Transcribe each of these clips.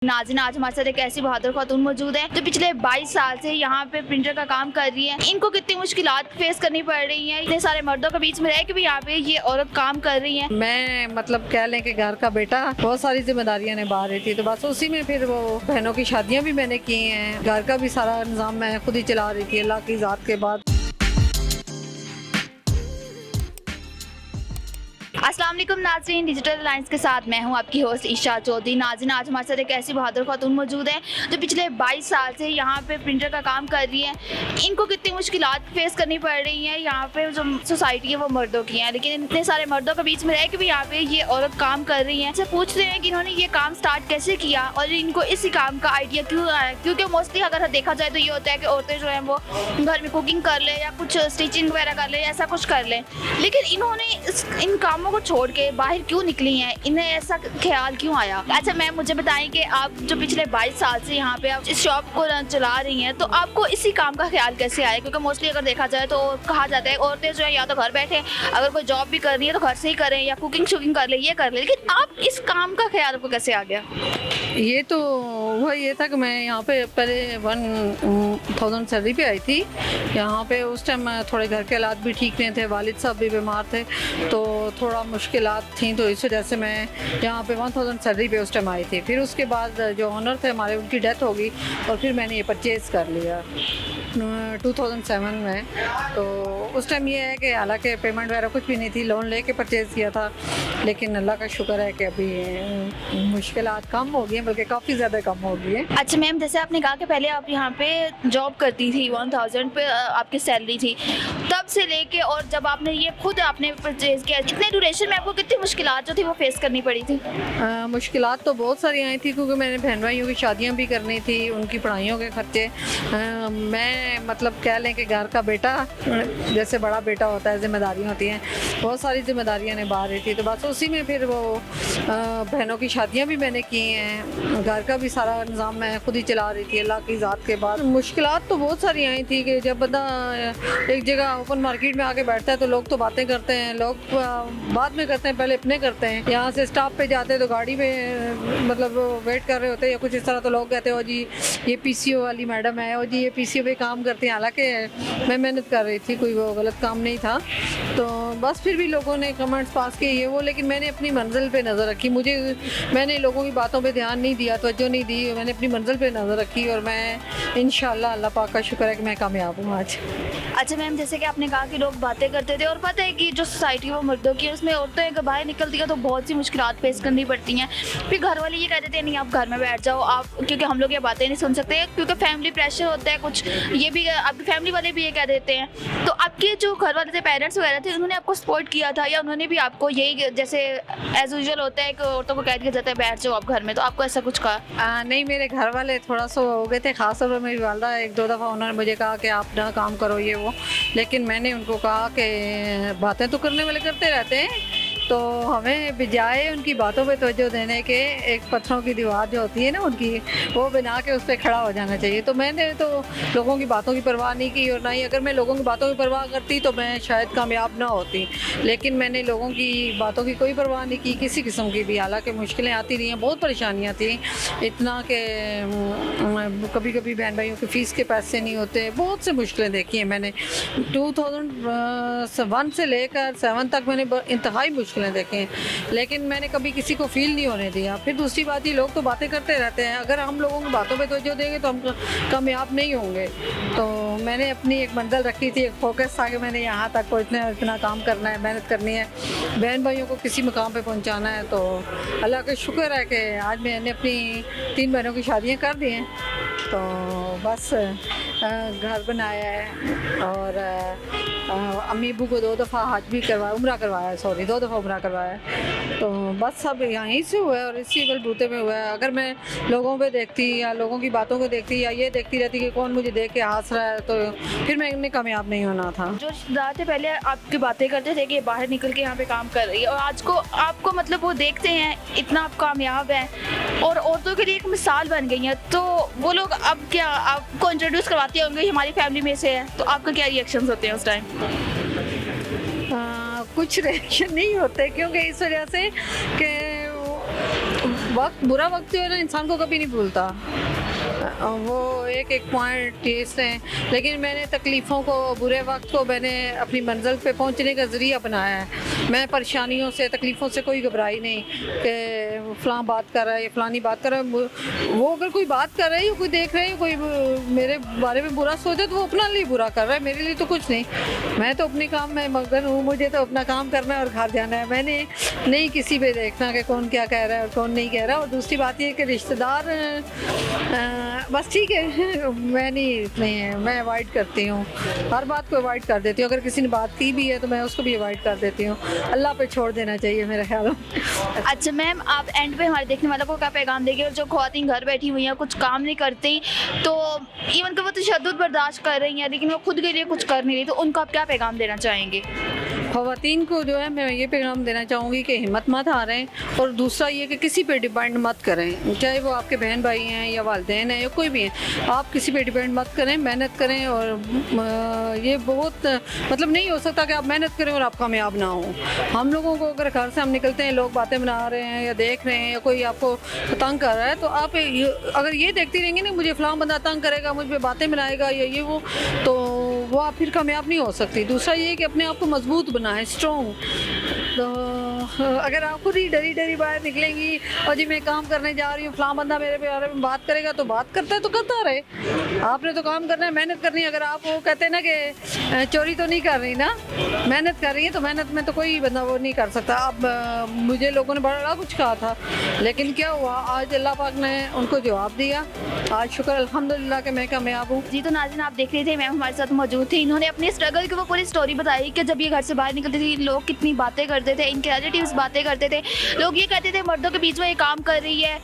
नाज़रीन, आज हमारे साथ एक ऐसी बहादुर खातून मौजूद है जो पिछले 22 साल से यहाँ पे प्रिंटर का काम कर रही है। इनको कितनी मुश्किलात फेस करनी पड़ रही हैं, इतने सारे मर्दों के बीच में रह के भी यहाँ पे ये औरत काम कर रही है। मैं मतलब कह लें कि घर का बेटा बहुत सारी जिम्मेदारियां निभा रही थी, तो बस उसी में फिर वो बहनों की शादियां भी मैंने की हैं, घर का भी सारा निज़ाम मैं खुद ही चला रही थी अल्लाह की ज़ात के बाद। अस्सलाम वालेकुम नाज़रीन, डिजिटल अलायंस के साथ मैं हूं आपकी होस्ट ईशा चौधरी। नाज़रीन, आज हमारे साथ एक ऐसी बहादुर खातून मौजूद है जो पिछले 22 साल से यहाँ पे प्रिंटर का काम कर रही है। इनको कितनी मुश्किलात फेस करनी पड़ रही हैं, यहाँ पे जो सोसाइटी है वो मर्दों की है, लेकिन इतने सारे मर्दों के बीच में रह के भी यहाँ पे ये औरत काम कर रही है। पूछते हैं कि इन्होंने ये काम स्टार्ट कैसे किया और इनको इसी काम का आइडिया क्यों आया, क्योंकि मोस्टली अगर देखा जाए तो ये होता है कि औरतें जो हैं वो घर में कुकिंग कर ले या कुछ स्टिचिंग वगैरह कर ले, ऐसा कुछ कर ले, लेकिन इन्होंने इन कामों को छोड़ के बाहर क्यों निकली हैं, इन्हें ऐसा ख्याल क्यों आया। अच्छा मैम, मुझे बताएं कि आप जो पिछले 22 साल से यहाँ पे आप इस शॉप को चला रही हैं, तो आपको इसी काम का ख्याल कैसे आया? क्योंकि मोस्टली अगर देखा जाए तो कहा जाता है औरतें जो है या तो घर बैठे, अगर कोई जॉब भी कर रही है तो घर से ही करें या कुकिंग शुकिंग कर ले, ये कर ले, लेकिन आप इस काम का ख्याल आपको कैसे आ गया? ये तो हुआ ये था कि मैं यहाँ पे पहले 1000 सैलरी पे आई थी यहाँ पे। उस टाइम थोड़े घर के हालात भी ठीक नहीं थे, वालिद साहब भी बीमार थे, तो थोड़ा मुश्किलात थी, तो इस वजह से मैं यहाँ पे 1000 सैलरी पे उस टाइम आई थी। फिर उसके बाद जो ऑनर थे हमारे, उनकी डेथ हो गई और फिर मैंने ये परचेज़ कर लिया 2007 में। तो उस टाइम ये है कि हालांकि पेमेंट वगैरह कुछ भी नहीं थी, लोन लेके परचेज़ किया था, लेकिन अल्लाह का शुक्र है कि अभी मुश्किलात कम हो गई हैं, बल्कि काफ़ी ज़्यादा कम हो गई है। अच्छा मैम, जैसे आपने कहा कि पहले आप यहाँ पे जॉब करती थी, 1000 पे आपकी सैलरी थी, तब से लेके और जब आपने ये खुद आपने परचेज किया, कितने ड्यूरेशन में आपको कितनी मुश्किलात जो थी वो फेस करनी पड़ी थी? मुश्किलात तो बहुत सारी आई थी, क्योंकि मैंने बहन भाइयों की शादियाँ भी करनी थी, उनकी पढ़ाइयों के खर्चे। मैं मतलब कह लें कि घर का बेटा जैसे बड़ा बेटा होता है, जिम्मेदारियाँ होती हैं, बहुत सारी जिम्मेदारियाँ निभा रही थी, तो बस उसी में फिर वो बहनों की शादियाँ भी मैंने की हैं, घर का भी सारा निज़ाम मैं खुद ही चला रही थी अल्लाह की ज़ात के बाद। मुश्किलात तो बहुत सारी आई थी कि जब बंदा एक जगह ओपन मार्केट में आके बैठता है तो लोग तो बातें करते हैं, लोग बाद में करते हैं, पहले अपने करते हैं। यहाँ से स्टॉप पे जाते हैं तो गाड़ी में मतलब वेट कर रहे होते हैं या कुछ इस तरह, तो लोग कहते हैं ओ जी ये पीसीओ वाली मैडम है, ओ जी ये पीसीओ पे काम करते हैं। हालांकि मैं मेहनत कर रही थी, कोई वो गलत काम नहीं था, तो बस फिर भी लोगों ने कमेंट्स पास किए ये वो, लेकिन मैंने अपनी मंजिल पे नज़र रखी। मैंने लोगों की बातों पे ध्यान नहीं दिया, तवज्जो नहीं दी, मैंने अपनी मंजिल पे नज़र रखी और मैं इंशाल्लाह अल्लाह पाक का शुक्र है कि मैं कामयाब हूँ आज। अच्छा मैम, जैसे कि आपने कहा कि लोग बातें करते थे और पता है कि जो सोसाइटी वो मर्दों की है, उसमें औरतें अगर बाहर निकलती है तो बहुत सी मुश्किलात फेस करनी पड़ती हैं। फिर घर वाले ये कह देते हैं नहीं आप घर में बैठ जाओ आप, क्योंकि हम लोग ये बातें नहीं सुन सकते क्योंकि फैमिली प्रेशर होता है कुछ, ये भी आपकी फैमिली वाले भी ये कह देते हैं। तो आपके जो घर वाले थे, पेरेंट्स वगैरह थे, उन्होंने आपको सपोर्ट किया था या उन्होंने भी आपको यही जैसे एज यूजुअल होता है कि औरतों को कह दिया जाता है बैठ जाओ आप घर में, तो आपको ऐसा कुछ कहा? नहीं, मेरे घर वाले थोड़ा सा हो गए थे, खासतौर पर मेरी वालदा एक दो दफ़ा उन्होंने मुझे कहा कि आप ना काम करो ये वो, लेकिन मैंने उनको कहा कि बातें तो करने वाले करते रहते हैं, तो हमें बजाय उनकी बातों पे तवज्जो देने के एक पत्थरों की दीवार जो होती है ना उनकी, वो बना के उस पर खड़ा हो जाना चाहिए। तो मैंने तो लोगों की बातों की परवाह नहीं की, और ना ही अगर मैं लोगों की बातों की परवाह करती तो मैं शायद कामयाब ना होती, लेकिन मैंने लोगों की बातों की कोई परवाह नहीं की किसी किस्म की भी। हालांकि मुश्किलें आती रही हैं, बहुत परेशानियाँ थी, इतना कि कभी कभी बहन भाइयों की फ़ीस के पैसे नहीं होते, बहुत से मुश्किलें देखी हैं मैंने। 2001 से लेकर 7 तक मैंने इंतहाई मुश्किलें देखे हैं, लेकिन मैंने कभी किसी को फील नहीं होने दिया। फिर दूसरी बात ही, लोग तो बातें करते रहते हैं, अगर हम लोगों की बातों पे तवज्जो देंगे तो हम कामयाब नहीं होंगे। तो मैंने अपनी एक मंजिल रखी थी, एक फोकस था कि मैंने यहाँ तक पहुँचना है, इतना काम करना है, मेहनत करनी है, बहन भाइयों को किसी मुकाम पे पहुँचाना है। तो अल्लाह का शुक्र है कि आज मैंने अपनी 3 बहनों की शादियाँ कर दी हैं, तो बस घर बनाया है और अम्मी अबू को 2 दफ़ा हज भी करवाया, उम्रा करवाया, सॉरी 2 दफ़ा उम्रा करवाया, तो बस सब यहीं से हुआ है और इसी बलबूते में हुआ है। अगर मैं लोगों पे देखती या लोगों की बातों को देखती या ये देखती रहती कि कौन मुझे देख के हंस रहा है, तो फिर मैंने कामयाब नहीं होना था। जो रिश्तेदार थे पहले आपकी बातें करते थे कि ये बाहर निकल के यहाँ पे काम कर रही है, और आज को आपको मतलब वो देखते हैं इतना आप कामयाब हैं और औरतों के लिए एक मिसाल बन गई हैं, तो वो लोग अब क्या आपको इंट्रोड्यूस करवाते होंगे हमारी फैमिली में से है, तो आपका क्या रिएक्शंस होते हैं उस टाइम? कुछ रिएक्शन नहीं होते, क्योंकि इस वजह से कि वक्त बुरा वक्त जो है ना इंसान को कभी नहीं भूलता, वो एक एक पॉइंट टेस्ट हैं, लेकिन मैंने तकलीफ़ों को, बुरे वक्त को मैंने अपनी मंजिल पे पहुंचने का ज़रिया बनाया है। मैं परेशानियों से, तकलीफ़ों से कोई घबराई नहीं कि फ़लाँ बात कर रहा है या फ़लानी बात कर रहा है। वो अगर कोई बात कर रहा है या कोई देख रहे हैं, कोई मेरे बारे में बुरा सोचे तो वो अपना लिए बुरा कर रहा है, मेरे लिए तो कुछ नहीं। मैं तो अपने काम में मगन हूँ, मुझे तो अपना काम करना है और घर जाना है। मैंने नहीं किसी पे देखना कि कौन क्या कह रहा है और कौन नहीं कह रहा। और दूसरी बात ये कि रिश्तेदार बस ठीक है, मैं नहीं इतने, मैं अवॉइड करती हूँ, हर बात को अवॉइड कर देती हूँ। अगर किसी ने बात की भी है तो मैं उसको भी अवॉइड कर देती हूँ। अल्लाह पे छोड़ देना चाहिए मेरे ख्याल में। अच्छा मैम, आप एंड पे हमारे देखने वालों को क्या पैगाम देंगे? और जो ख़वातीन घर बैठी हुई हैं, कुछ काम नहीं करती, तो इवन कि वो तशद्दुद बर्दाश्त कर रही हैं लेकिन वो खुद के लिए कुछ कर नहीं रही, तो उनको आप क्या पैगाम देना चाहेंगे? ख़वातीन को जो है मैं ये पैगाम देना चाहूँगी कि हिम्मत मत हारें, और दूसरा ये कि किसी पे डिपेंड मत करें, चाहे वो आपके बहन भाई हैं या वालिदैन हैं या कोई भी हैं। आप किसी पे डिपेंड मत करें, मेहनत करें। और ये बहुत मतलब नहीं हो सकता कि आप मेहनत करें और आप कामयाब ना हो। हम लोगों को अगर घर से हम निकलते हैं, लोग बातें बना रहे हैं या देख रहे हैं या कोई आपको तंग कर रहा है, तो आप अगर ये देखती रहेंगी ना मुझे फ़लाँ बंदा तंग करेगा, मुझ पर बातें बनाएगा या ये वो आप फिर कामयाब नहीं हो सकती। दूसरा ये कि अपने आप को मजबूत बनाएं, स्ट्रॉन्ग। तो अगर आप खुद ही डरी डरी बाहर निकलेंगी और जी मैं काम करने जा रही हूँ, फ़लाँ बंदा मेरे बारे में बात करेगा, तो बात करता है तो करता रहे, आपने तो काम करना है, मेहनत करनी है। अगर आप वो कहते हैं ना कि चोरी तो नहीं कर रही ना, मेहनत कर रही है, तो मेहनत में तो कोई बंदा वो नहीं कर सकता। अब मुझे लोगों ने बड़ा कुछ कहा था, लेकिन क्या हुआ, आज अल्लाह पाक ने उनको जवाब दिया। आज शुक्र अल्हम्दुलिल्लाह कि मैं कामयाब हूँ। जी, तो नाज़रीन आप देख रहे थे, मैम हमारे साथ मौजूद थी। इन्होंने अपनी स्ट्रगल की वो पूरी स्टोरी बताई कि जब ये घर से बाहर निकलती थी, लोग कितनी बातें करते थे, इनके रिलेटिव्स बातें करते थे, लोग ये कहते थे मर्दों के बीच में ये काम कर रही है।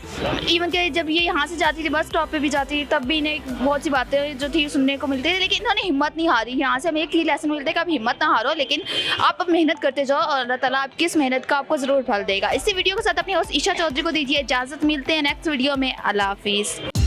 इवन कि जब ये यहाँ से जाती थी, बस स्टॉप पे भी जाती थी, तब भी इन्हें बहुत सी बातें जो थी सुनने को मिलती थी, लेकिन इन्होंने हिम्मत नहीं हारी। यहाँ से हमें एक ही लेसन मिलता है कि आप हिम्मत ना हारो, लेकिन आप मेहनत करते जाओ और अल्लाह ताला आपकी इस मेहनत का आपको ज़रूर फल देगा। इसी वीडियो के साथ अपनी होस्ट ईशा चौधरी को दीजिए इजाज़त, मिलते हैं नेक्स्ट वीडियो में। अल्लाह हाफिज़।